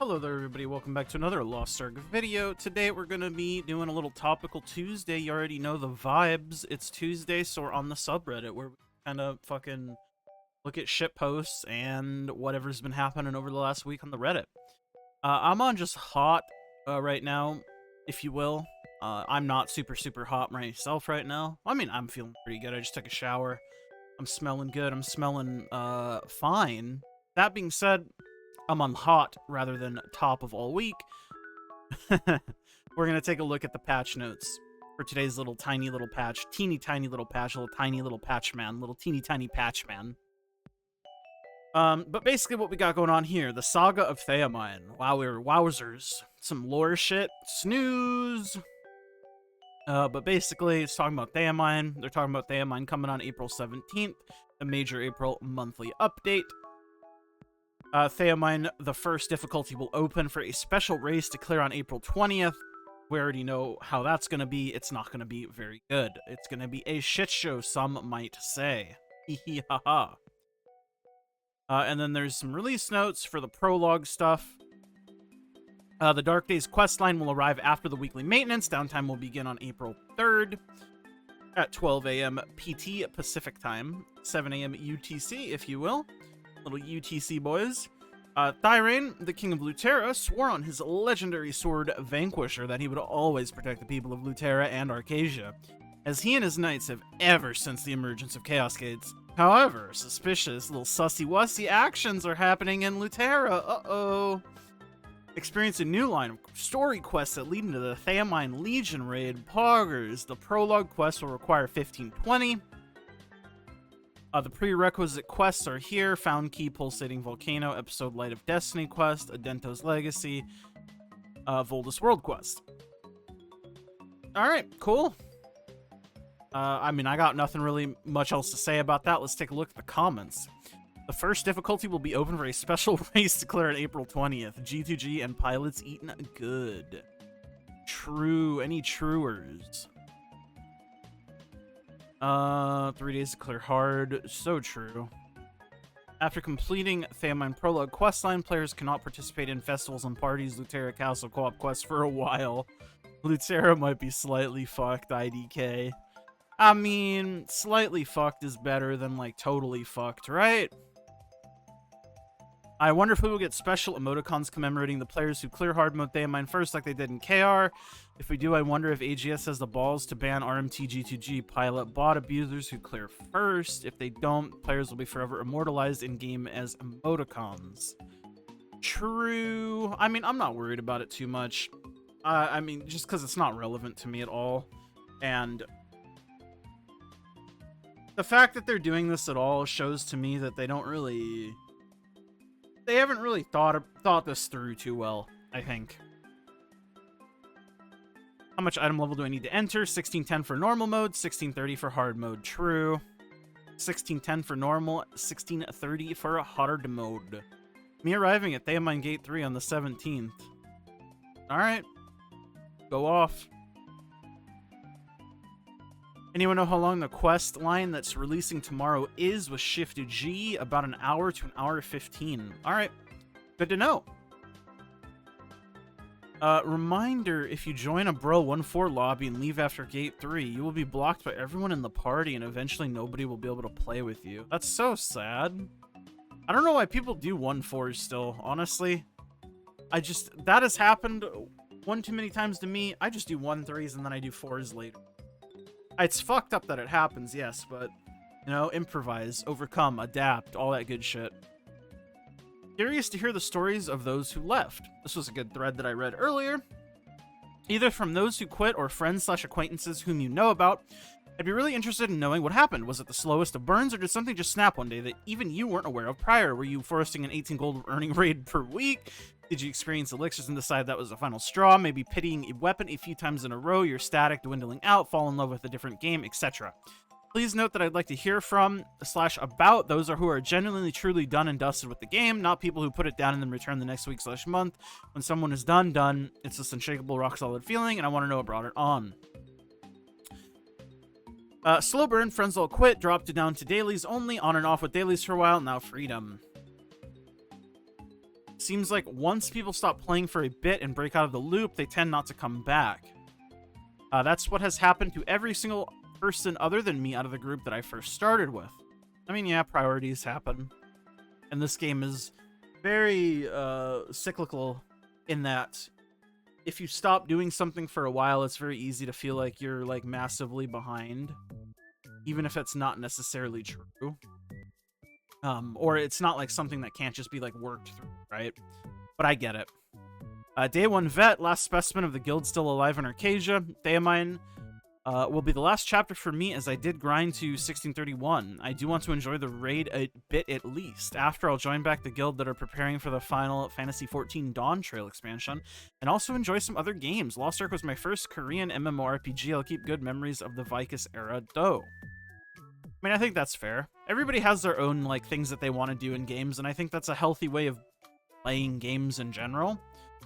Hello there everybody, welcome back to another Lost Ark video. Today we're going to be doing a little Topical Tuesday. You already know the vibes. It's Tuesday, so we're on the subreddit where we kind of fucking look at shit posts and whatever's been happening over the last week on the Reddit. I'm on just hot right now, if you will. I'm not super hot myself right now. I mean, I'm feeling pretty good. I just took a shower. I'm smelling good. I'm smelling fine. That being said, I'm on hot rather than top of all week. We're going to take a look at the patch notes for today's little tiny little patch. Teeny tiny little patch. Little tiny little patch man. Little teeny tiny patch man. But basically what we got going on here. The Saga of Thaemine. Wow, wowzers. Some lore shit. Snooze. But basically it's talking about Thaemine. They're talking about Thaemine coming on April 17th. A major April monthly update. Thaemine, the first difficulty will open for a special race to clear on April 20th. We already know how that's going to be. It's not going to be very good. It's going to be a shit show, some might say. Hee ha ha. And then there's some release notes for the prologue stuff. The Dark Days questline will arrive after the weekly maintenance. Downtime will begin on April 3rd at 12 a.m. PT Pacific Time, 7 a.m. UTC, if you will. Little UTC boys. Thaemine, the king of Luterra, swore on his legendary sword Vanquisher that he would always protect the people of Luterra and Arcasia, as he and his knights have ever since the emergence of Chaos Gates. However, suspicious little sussy-wussy actions are happening in Luterra. Uh-oh. Experience a new line of story quests that lead into the Thaemine Legion raid. Poggers. The prologue quest will require 1520. The prerequisite quests are here. Found Key, Pulsating Volcano, Episode Light of Destiny quest, Adento's Legacy, Voldus World quest. Alright, cool. I mean, I got nothing really much else to say about that. Let's take a look at the comments. The first difficulty will be open for a special race to clear on April 20th. G2G and pilots eaten good. True. Any truers? 3 days to clear hard. So true. After completing Thaemine Prologue questline, players cannot participate in festivals and parties, Luterra Castle co-op quests for a while. Luterra might be slightly fucked, IDK. I mean, slightly fucked is better than, like, totally fucked, right? I wonder if we will get special emoticons commemorating the players who clear hard mode Thaemine first like they did in KR. If we do, I wonder if AGS has the balls to ban RMT G2G pilot bot abusers who clear first. If they don't, players will be forever immortalized in-game as emoticons. True. I mean, I'm not worried about it too much. I mean, just because it's not relevant to me at all. And the fact that they're doing this at all shows to me that they don't really... They haven't really thought this through too well, I think. How much item level do I need to enter? 1610 for normal mode, 1630 for hard mode. True. 1610 for normal, 1630 for hard mode. Me arriving at Thaemine Gate 3 on the 17th. Alright. Go off. Anyone know how long the quest line that's releasing tomorrow is with Shift G? About an hour to an hour 15. Alright. Good to know. Reminder, if you join a Bro 1-4 lobby and leave after Gate 3, you will be blocked by everyone in the party and eventually nobody will be able to play with you. That's so sad. I don't know why people do 1-4s still, honestly. That has happened one too many times to me. I just do 1-3s and then I do 4s later. It's fucked up that it happens, yes, but, you know, improvise, overcome, adapt, all that good shit. Curious to hear the stories of those who left. This was a good thread that I read earlier. Either from those who quit or friends/acquaintances whom you know about. I'd be really interested in knowing what happened. Was it the slowest of burns, or did something just snap one day that even you weren't aware of prior? Were you foresting an 18 gold earning raid per week? Did you experience elixirs and decide that was the final straw? Maybe pitying a weapon a few times in a row, you're static, dwindling out, fall in love with a different game, etc. Please note that I'd like to hear from/about those who are genuinely truly done and dusted with the game, not people who put it down and then return the next week/month. When someone is done, it's this unshakable, rock-solid feeling, and I want to know what brought it on. Slow burn, friends all quit, dropped it down to dailies only, on and off with dailies for a while, now freedom. seems like once people stop playing for a bit and break out of the loop, they tend not to come back. That's what has happened to every single person other than me out of the group that I first started with. I mean, yeah, priorities happen. And this game is very cyclical in that if you stop doing something for a while, it's very easy to feel like you're like massively behind, even if it's not necessarily true. Or it's not like something that can't just be like worked through, right? But I get it. Day 1 vet, last specimen of the guild still alive in Arcasia. Thaemine will be the last chapter for me as I did grind to 1631. I do want to enjoy the raid a bit at least. After, I'll join back the guild that are preparing for the final Fantasy XIV Dawn Trail expansion, and also enjoy some other games. Lost Ark was my first Korean MMORPG. I'll keep good memories of the Vicus era, though. I mean, I think that's fair. Everybody has their own like things that they want to do in games, and I think that's a healthy way of playing games in general.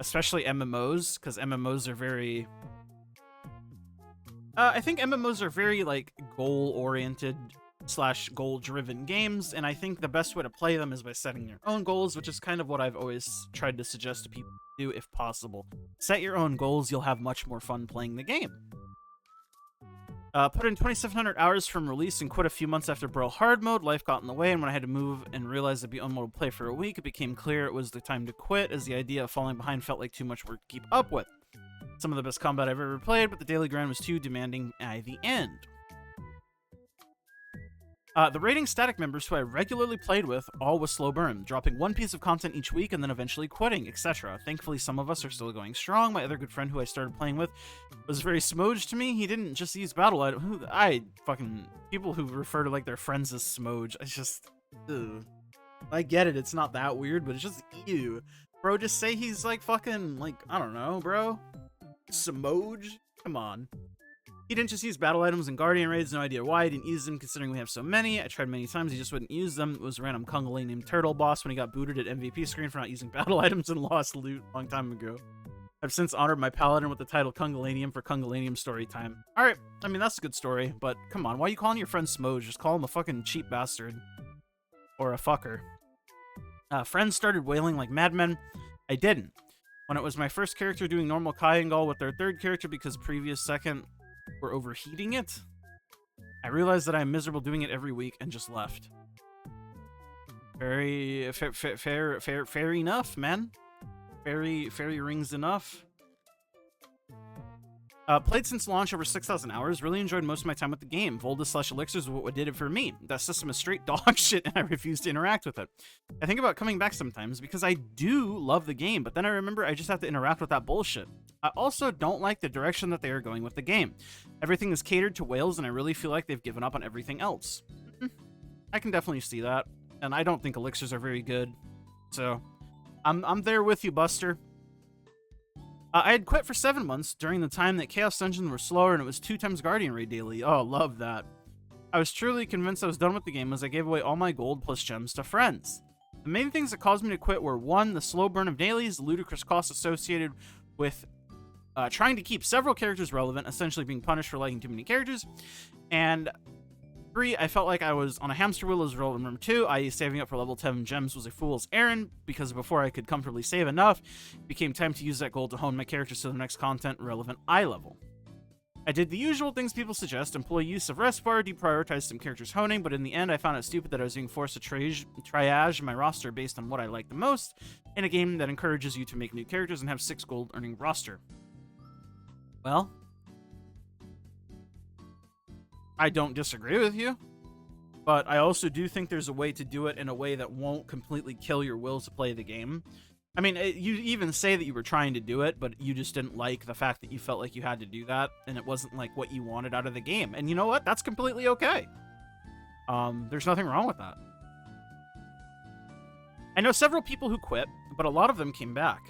Especially MMOs, because MMOs are very... I think MMOs are very, like, goal-oriented / goal-driven games, and I think the best way to play them is by setting your own goals, which is kind of what I've always tried to suggest to people to do if possible. Set your own goals, you'll have much more fun playing the game. Put in 2,700 hours from release and quit a few months after Brawl hard mode. Life got in the way, and when I had to move and realized I'd be unable to play for a week, it became clear it was the time to quit, as the idea of falling behind felt like too much work to keep up with. Some of the best combat I've ever played, but the daily grind was too demanding at the end. The raiding static members who I regularly played with, all was slow burn, dropping one piece of content each week and then eventually quitting, etc. Thankfully, some of us are still going strong. My other good friend who I started playing with was very smoged to me. He didn't just use battle item. People who refer to like their friends as smoged, it's just, ugh. I get it, it's not that weird, but it's just ew. Bro, just say he's like fucking, like, I don't know, bro. Smoged? Come on. He didn't just use battle items and guardian raids, no idea why. He didn't use them considering we have so many. I tried many times, he just wouldn't use them. It was a random Kungale named Turtle Boss when he got booted at MVP screen for not using battle items and lost loot a long time ago. I've since honored my paladin with the title Kungalanium for Kungalanium story time. Alright, I mean, that's a good story, but come on, why are you calling your friend Smoj? Just call him a fucking cheap bastard. Or a fucker. Friends started wailing like madmen. I didn't. When it was my first character doing normal Kyangal with their third character because previous second were overheating it, I realized that I'm miserable doing it every week and just left. Very fair enough, man. Fairy rings enough. Played since launch over 6,000 hours. Really enjoyed most of my time with the game. Volda / Elixirs is what did it for me. That system is straight dog shit and I refuse to interact with it. I think about coming back sometimes because I do love the game, but then I remember I just have to interact with that bullshit. I also don't like the direction that they are going with the game. Everything is catered to whales and I really feel like they've given up on everything else. I can definitely see that. And I don't think Elixirs are very good. So, I'm there with you, Buster. I had quit for 7 months during the time that Chaos Dungeons were slower and it was 2 times Guardian Raid daily. Oh, love that. I was truly convinced I was done with the game as I gave away all my gold plus gems to friends. The main things that caused me to quit were 1, the slow burn of dailies, the ludicrous costs associated with trying to keep several characters relevant, essentially being punished for liking too many characters, and 3, I felt like I was on a hamster wheel as relevant number 2, i.e. saving up for level 10 gems was a fool's errand, because before I could comfortably save enough, it became time to use that gold to hone my characters to the next content relevant eye level. I did the usual things people suggest, employ use of rest bar, deprioritize some characters honing, but in the end I found it stupid that I was being forced to triage my roster based on what I like the most, in a game that encourages you to make new characters and have 6 gold earning roster. Well, I don't disagree with you, but I also do think there's a way to do it in a way that won't completely kill your will to play the game. I mean, you even say that you were trying to do it, but you just didn't like the fact that you felt like you had to do that, and it wasn't like what you wanted out of the game. And you know what? That's completely okay. There's nothing wrong with that. I know several people who quit, but a lot of them came back.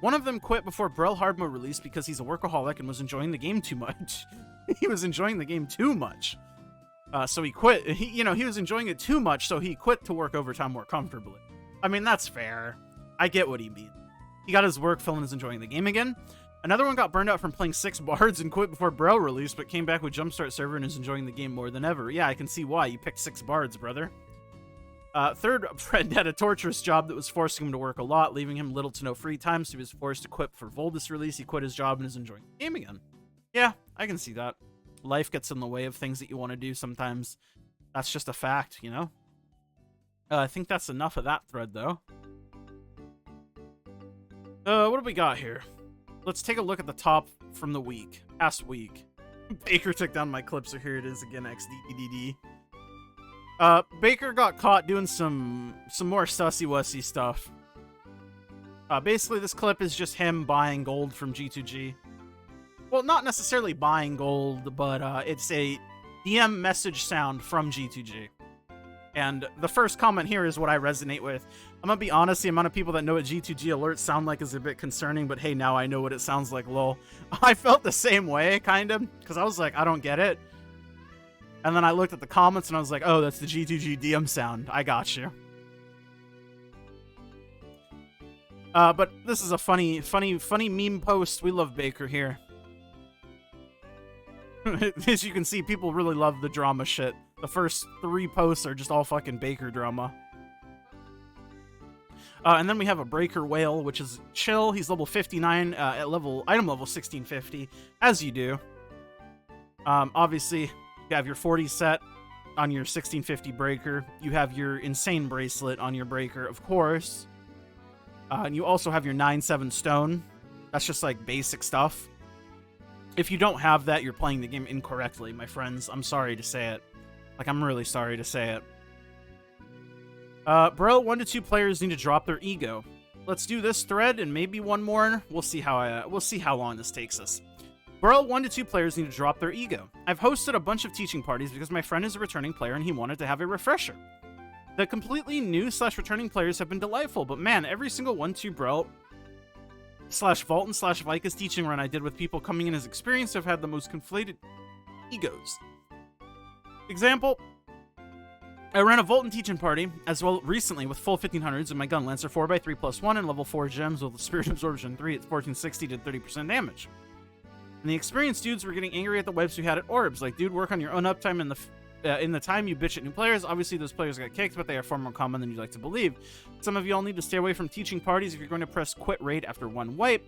One of them quit before Brawl hard mode released because he's a workaholic and was enjoying the game too much. He was enjoying the game too much. So he quit. He was enjoying it too much, so he quit to work overtime more comfortably. I mean, that's fair. I get what he means. He got his work fill and is enjoying the game again. Another one got burned out from playing 6 bards and quit before Brawl released, but came back with Jumpstart server and is enjoying the game more than ever. Yeah, I can see why. You picked 6 bards, brother. Third friend had a torturous job that was forcing him to work a lot, leaving him little to no free time, so he was forced to quit for Voldus release. He quit his job and is enjoying the game again. Yeah, I can see that. Life gets in the way of things that you want to do sometimes. That's just a fact, you know? I think that's enough of that thread, though. What do we got here? Let's take a look at the top from the week. Past week. Baker took down my clip, so here it is again, XDDD. Baker got caught doing some more sussy-wussy stuff. Basically, this clip is just him buying gold from G2G. Well, not necessarily buying gold, but it's a DM message sound from G2G. And the first comment here is what I resonate with. I'm gonna be honest, the amount of people that know what G2G alerts sound like is a bit concerning, but hey, now I know what it sounds like, lol. I felt the same way, kind of, because I was like, I don't get it. And then I looked at the comments and I was like, oh, that's the G2G DM sound. I got you. But this is a funny meme post. We love Baker here. As you can see, people really love the drama shit. The first 3 posts are just all fucking Baker drama. And then we have a Breaker Whale, which is chill. He's level 59 at item level 1650, as you do. Obviously, you have your 40 set on your 1650 Breaker. You have your Insane Bracelet on your Breaker, of course. And you also have your 9/7 Stone. That's just like basic stuff. If you don't have that, you're playing the game incorrectly, my friends. I'm sorry to say it. Like, I'm really sorry to say it. Bro, 1 to 2 players need to drop their ego. Let's do this thread and maybe one more. We'll see how long this takes us. Bro, 1 to 2 players need to drop their ego. I've hosted a bunch of teaching parties because my friend is a returning player and he wanted to have a refresher. The completely new / returning players have been delightful, but man, every single 1-2 bro / Vault and / Vicus teaching run I did with people coming in as experienced have had the most conflated egos. Example, I ran a Voltan teaching party as well recently with full 1500s and my gun Lancer 4x3+1 and level 4 gems with Spirit Absorption 3 at 1460 did 30% damage. And the experienced dudes were getting angry at the wipes we had at Orbs, like, dude, work on your own uptime in the time you bitch at new players. Obviously those players got kicked, but they are far more common than you'd like to believe. Some of y'all need to stay away from teaching parties if you're going to press quit raid after 1 wipe.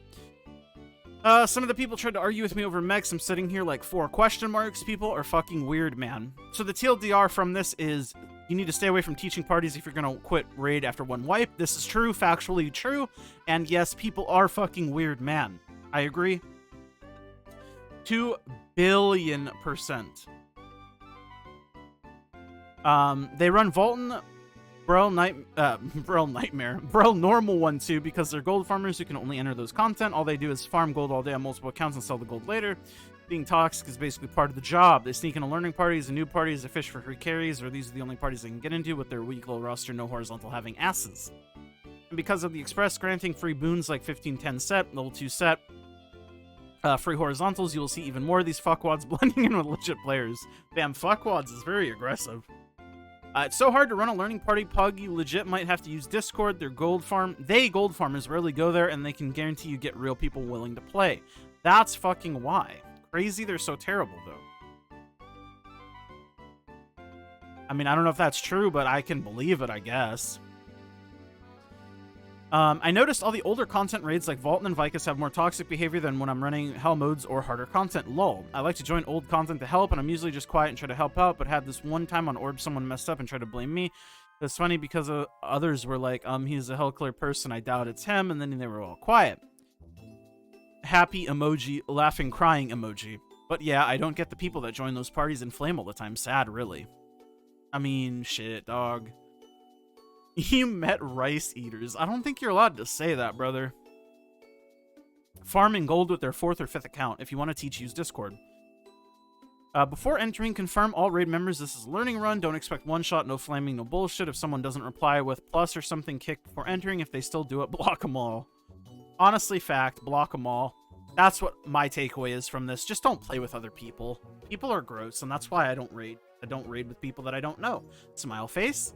Some of the people tried to argue with me over mechs. I'm sitting here like 4 question marks. People are fucking weird, man. So the TLDR from this is you need to stay away from teaching parties if you're going to quit raid after 1 wipe. This is true, factually true. And yes, people are fucking weird, man. I agree. 2 billion%. They run Voltan, Bro Nightmare, Bro Normal one too, because they're gold farmers who can only enter those content. All they do is farm gold all day on multiple accounts and sell the gold later. Being toxic is basically part of the job. They sneak into learning parties and new parties to fish for free carries, or these are the only parties they can get into with their weak low roster, no horizontal having asses. And because of the Express granting free boons like 1510 set, level 2 set, free horizontals, you will see even more of these fuckwads blending in with legit players. Damn, fuckwads is very aggressive. It's so hard to run a learning party, Pug. You legit might have to use Discord. Gold farmers rarely go there, and they can guarantee you get real people willing to play. That's fucking why. Crazy they're so terrible, though. I mean, I don't know if that's true, but I can believe it, I guess. I noticed all the older content raids like Voltan and Vicus have more toxic behavior than when I'm running hell modes or harder content. Lol. I like to join old content to help, and I'm usually just quiet and try to help out, but had this one time on Orb someone messed up and tried to blame me. It's funny because others were like, he's a hell clear person, I doubt it's him, and then they were all quiet. Happy emoji, laughing, crying emoji. But yeah, I don't get the people that join those parties and flame all the time. Sad, really. I mean, shit, dog. You met rice eaters. I don't think you're allowed to say that, brother. Farming gold with their 4th or 5th account. If you want to teach, use Discord. Before entering, confirm all raid members this is a learning run. Don't expect one shot, no flaming, no bullshit. If someone doesn't reply with plus or something, kick before entering. If they still do it, block them all. Honestly, fact, block them all. That's what my takeaway is from this. Just don't play with other people. People are gross, and that's why I don't raid. I don't raid with people that I don't know. Smile face.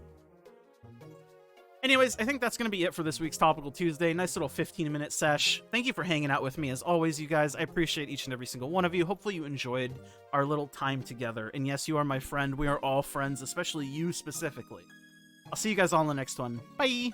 Anyways, I think that's going to be it for this week's Topical Tuesday. Nice little 15-minute sesh. Thank you for hanging out with me as always, you guys. I appreciate each and every single one of you. Hopefully you enjoyed our little time together. And yes, you are my friend. We are all friends, especially you specifically. I'll see you guys all in the next one. Bye!